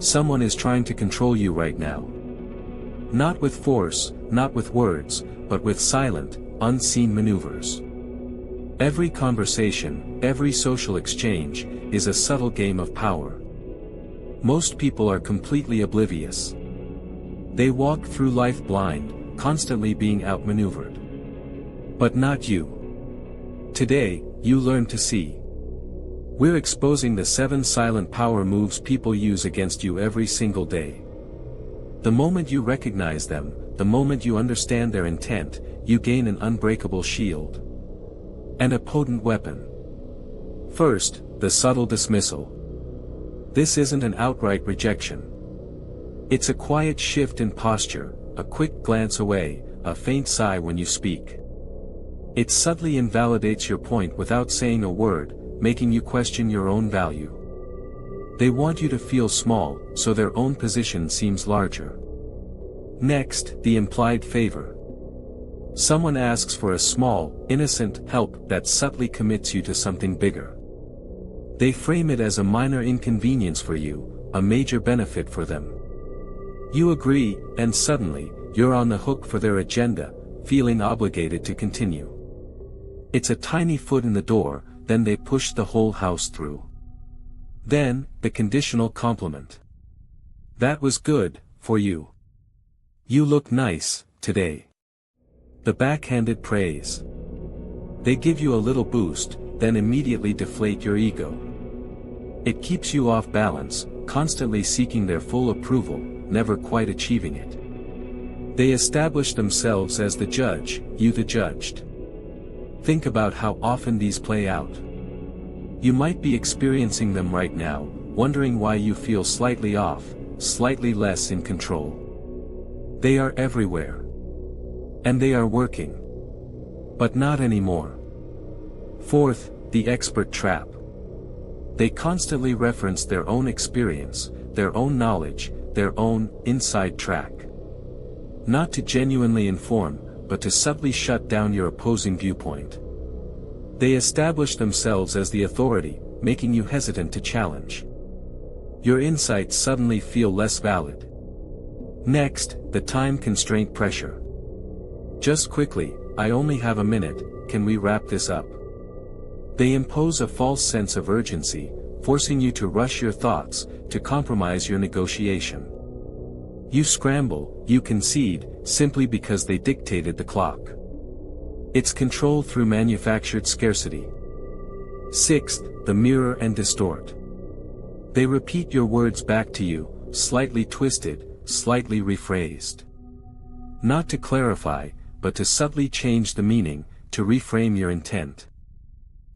Someone is trying to control you right now. Not with force, not with words, but with silent, unseen maneuvers. Every conversation, every social exchange, is a subtle game of power. Most people are completely oblivious. They walk through life blind, constantly being outmaneuvered. But not you. Today, you learn to see. We're exposing the 7 silent power moves people use against you every single day. The moment you recognize them, the moment you understand their intent, you gain an unbreakable shield. And a potent weapon. First, the subtle dismissal. This isn't an outright rejection. It's a quiet shift in posture, a quick glance away, a faint sigh when you speak. It subtly invalidates your point without saying a word, making you question your own value. They want you to feel small, so their own position seems larger. Next, the implied favor. Someone asks for a small, innocent help that subtly commits you to something bigger. They frame it as a minor inconvenience for you, a major benefit for them. You agree, and suddenly, you're on the hook for their agenda, feeling obligated to continue. It's a tiny foot in the door, then they push the whole house through. Then, the conditional compliment. That was good, for you. You look nice, today. The backhanded praise. They give you a little boost, then immediately deflate your ego. It keeps you off balance, constantly seeking their full approval, never quite achieving it. They establish themselves as the judge, you the judged. Think about how often these play out. You might be experiencing them right now, wondering why you feel slightly off, slightly less in control. They are everywhere. And they are working. But not anymore. Fourth, the expert trap. They constantly reference their own experience, their own knowledge, their own inside track. Not to genuinely inform, but to subtly shut down your opposing viewpoint. They establish themselves as the authority, making you hesitant to challenge. Your insights suddenly feel less valid. Next, the time constraint pressure. Just quickly, I only have a minute, can we wrap this up? They impose a false sense of urgency, forcing you to rush your thoughts, to compromise your negotiation. You scramble, you concede, simply because they dictated the clock. It's control through manufactured scarcity. Sixth, the mirror and distort. They repeat your words back to you, slightly twisted, slightly rephrased. Not to clarify, but to subtly change the meaning, to reframe your intent.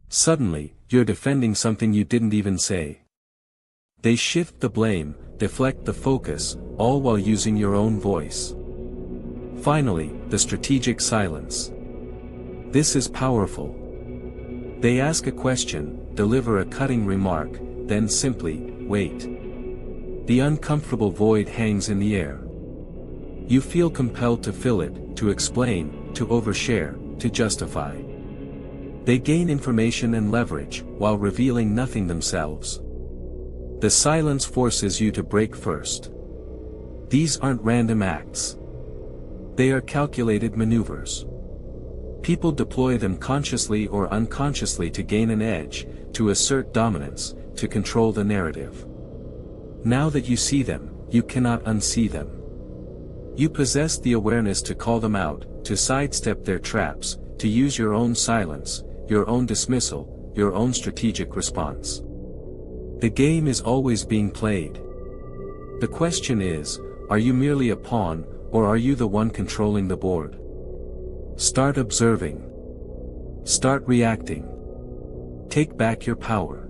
Suddenly, you're defending something you didn't even say. They shift the blame, deflect the focus, all while using your own voice. Finally, the strategic silence. This is powerful. They ask a question, deliver a cutting remark, then simply, wait. The uncomfortable void hangs in the air. You feel compelled to fill it, to explain, to overshare, to justify. They gain information and leverage, while revealing nothing themselves. The silence forces you to break first. These aren't random acts. They are calculated maneuvers. People deploy them consciously or unconsciously to gain an edge, to assert dominance, to control the narrative. Now that you see them, you cannot unsee them. You possess the awareness to call them out, to sidestep their traps, to use your own silence, your own dismissal, your own strategic response. The game is always being played. The question is, are you merely a pawn, or are you the one controlling the board? Start observing. Start reacting. Take back your power.